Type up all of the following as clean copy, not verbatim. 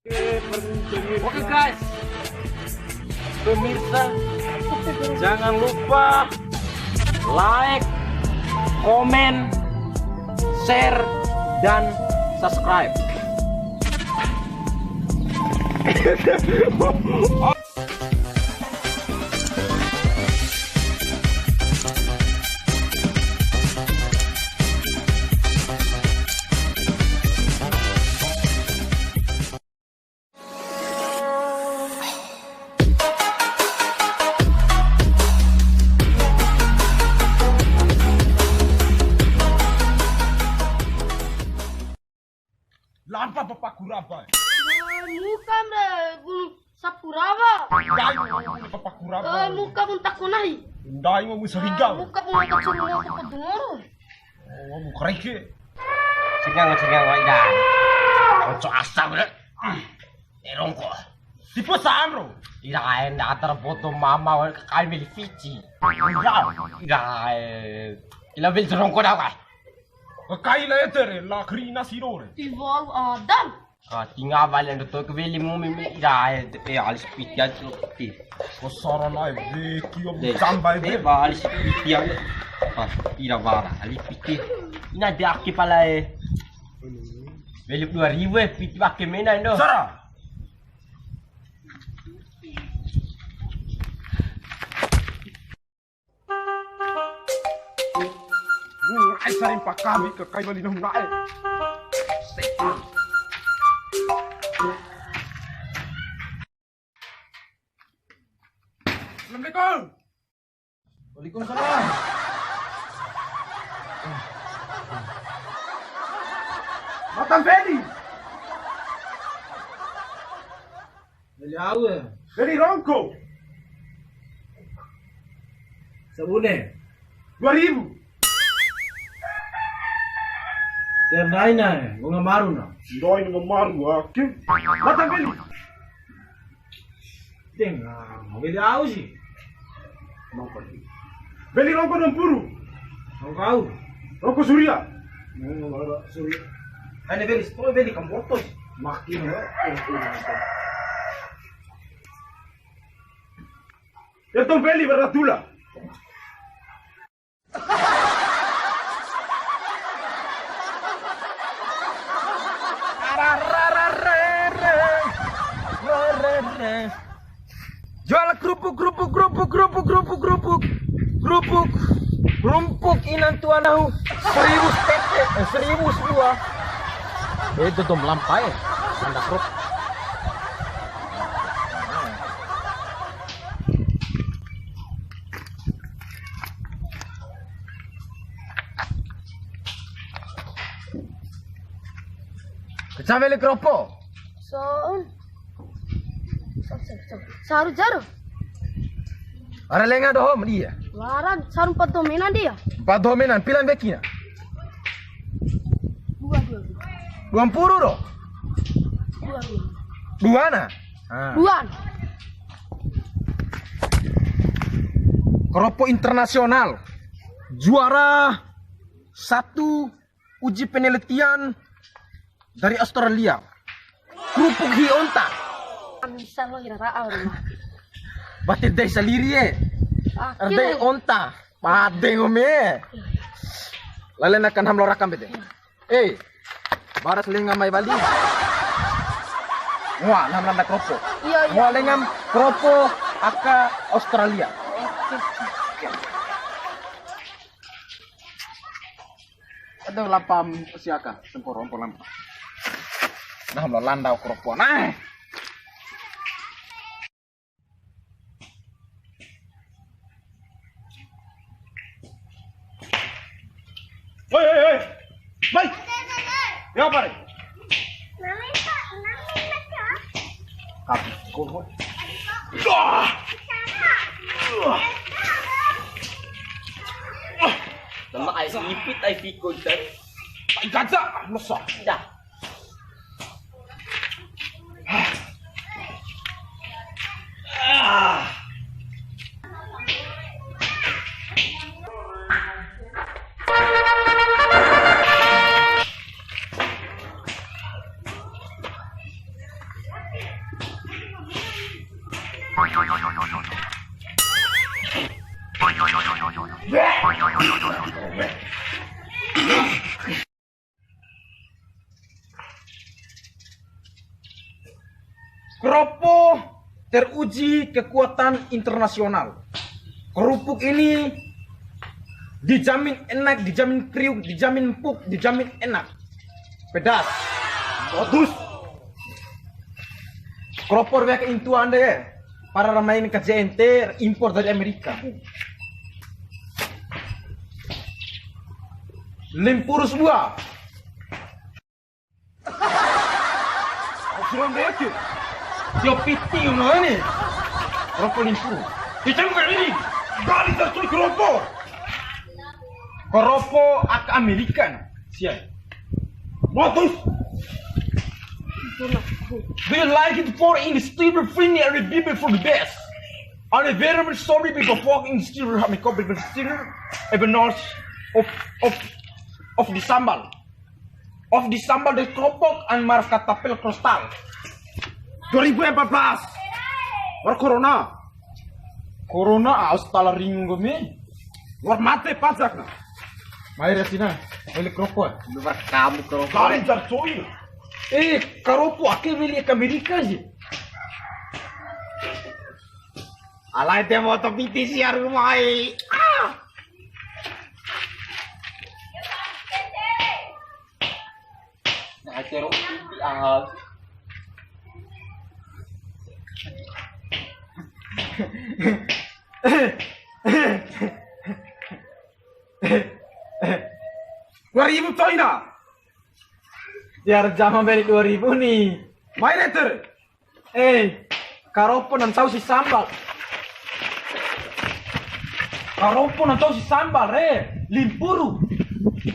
Oke guys, pemirsa, jangan lupa like, komen, share, dan subscribe. Lampa Bapak Kuraba. Muka gunung Sapurawa. Dai Bapak Kuraba. Muka muntak kunai. Dai mau sehingga. Muka muntak semua ke dengoro. Oh, mau kereke. Sigang ida. Ojo asam le. Erongko. Tipe sanro. Ida enda atar foto mama kali beli Fiji. Ida ila beli serongko dah kah? Kai la etere la krina sirore. Iwal Adam. Tinggal balik untuk ke beli mumi ida alis pitian seperti. Kosara na beki om jambai be. Alis pitian. Ida bara alis pitian. Ina dia aki pala beli 2000 piti pakai mana ndo. Sara. Ai sarin pakami ke kai bali nong nae. Assalamualaikum. Waalaikumsalam. Matan Fedi. Beli apa? Fedi Rongko. Sabune. 2000. Ternaina, bunga maruna. Doi ng maru ake. Matan Fedi. Tengah, beli apa sih? Nongko. Beli Rongko ng puru. Kau? Rongko Surya. Suri. Ada beli, sepuluh beli kambotos. Makin Itu Feli beratula. Jual kerupuk inan tuan tahu 1000 tete 1000 sebuah itu tuh melampai anda kerupuk kecamele kerupuk Saru jaru. ada lenga dohom dia Laran saru padomena dia. empat dominan pilan bekina Dua. 20 doh dua na Duan. Kerupuk internasional juara 1 uji penelitian dari Australia kerupuk hionta Bisa lo kira rumah. batit dari saliri Ardai onta, padeng ome. Lalen akan hamlo rakam bete. Baras lengam mai bali. Wah, nam landa kropo. Iya. Wah, lengam kropo aka Australia. Ada lapam siaka, sempor rompor lampa. Nah, hamlo landa kropo. Nah. Hei. Baik. Ya apa nih? Kapi kau. Nama ai sipit ai pikun dan. Gajah, lesak. Dah. Keropok teruji kekuatan internasional. Kerupuk ini dijamin enak, dijamin kriuk, dijamin empuk, dijamin enak. Pedas. Bagus. Keropok banyak itu Anda ya. Para ramain KJNT impor dari Amerika. Limpurus buah. Suram deke. Dia piti mana ni? Keropok limpurus. Ditembak ini. Balik tersuai keropok. Keropok ak Amerikan. Siap. Bagus. Do you like it for in Steve Finney and Bibi for the best? I'm very much sorry because fucking Steve have me copy but still even north of the sambal. Of the sambal the keropok and marka tapel kristal. 2014. War corona. Corona austala ringo me. War mate pajak na. Mai resina. Ele keropok. Luar kamu keropok. Balik tersuai. Keropok akhir beli ke Amerika sih. Alay teh moto piti siar rumai. Nah, cerok piti ahal. Ribu China. Biar jam beli 2000 nih. My letter. Keropok dan saus sambal. Keropok dan saus sambal, limpuru.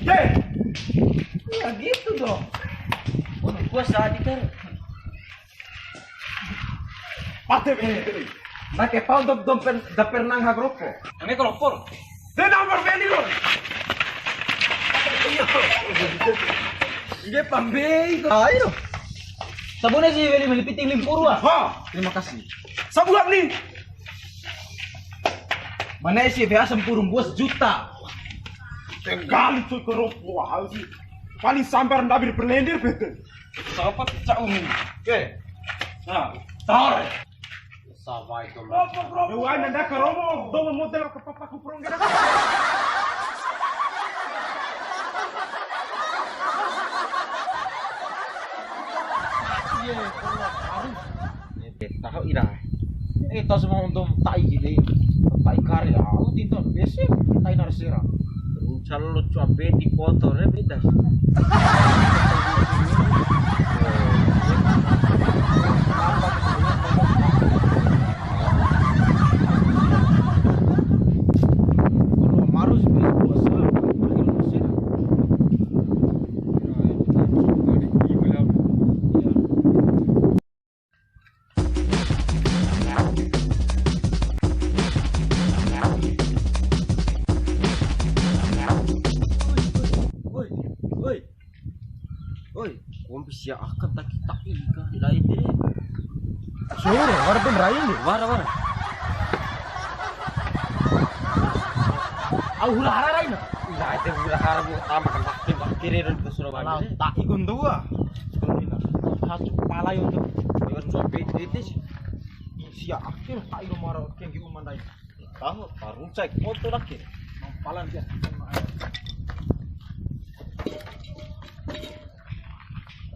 Ya gitu dong. Gua salah diter. Mate beli. Pakai pau daper nang keropok. Ini keropok. The number beli lo. Dia pambei. Ayo. Sabunnya sih beli melipiting limpuru ah. Ha. Terima kasih. Sabulan nih. Mana sih biasa sempurung buat juta. Tenggali tuh keropok sih. Paling sambar ndabir berlendir betul. Sapat cak umi. Oke. Nah, Tar. Sampai itu. Wah, nanda keromo, dong model ke papa kuprong gitu. Tahu ira. Tas semua untuk tai gini. Tai karya. Aku tinta biasa tai narsira. Kalau coba di foto beda. Bisa akan tak kita iga lain deh. Sore, war tuh merayu nih. War. Hula hara lain. Nah, itu udah harus utama kan makin kirim ke Surabaya. Tak ikut dua. Satu kepala untuk Dengan coba itu sih. sia akhir tak ikut marah kenggi umandai. Tahu, baru cek foto lagi. Palan dia.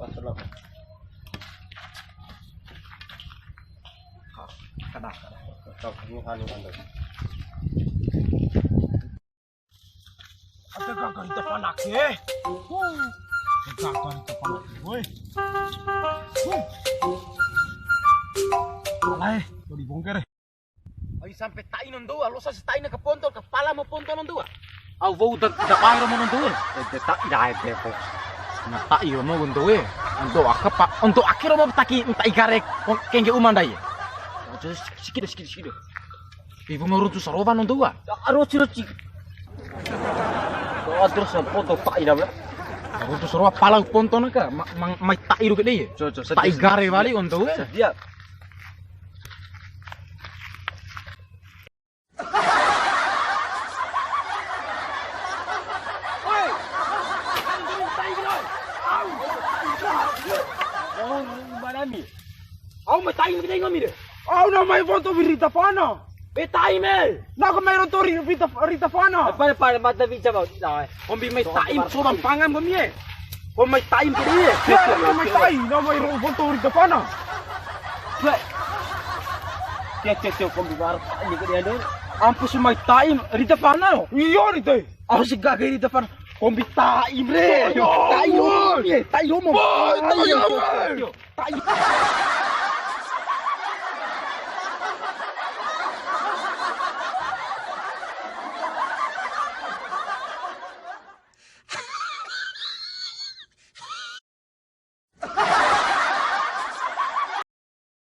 Wassalam. Kada. Kau anu anda. Ada gagal itu panak ya. Gagal itu panak, boy. Alay, lo dibongkar. Ay sampai tain nondua, lo sa tain ke pontol, kepala mau pontol nondua. Au vou da pairo mo nondue. Tak ida itu kok. Nah tak iyo mau nondue. Untuk akhir mau taki tak ikarek kengge umandai. Jadi sikit. Ibu ngurut tu sarovan nondua. Roci. Kau terus foto tak ida bla. Ngurut tu sarova pala pontol ka, mai tak iru ke dia. Tak igare balik untuk. Dia. mi. Aku may tayo kita ngami de. Au na may foto Rita Fana. May tayo me. Nako mayroon to Rita Fana. Para madavi sa ba. Kung may tayo sobrang pangan kami eh. Kung may tayo ko eh. Ya na may tay, na mayroon foto Rita Fana. Tiyo, kung bibar hindi ko diyan doon. Ampus may tayo Rita Fana. Iyon ito. Ako si gagay Rita Fana. Kung tayo bre. Tayo mo. Tayo. Tayo.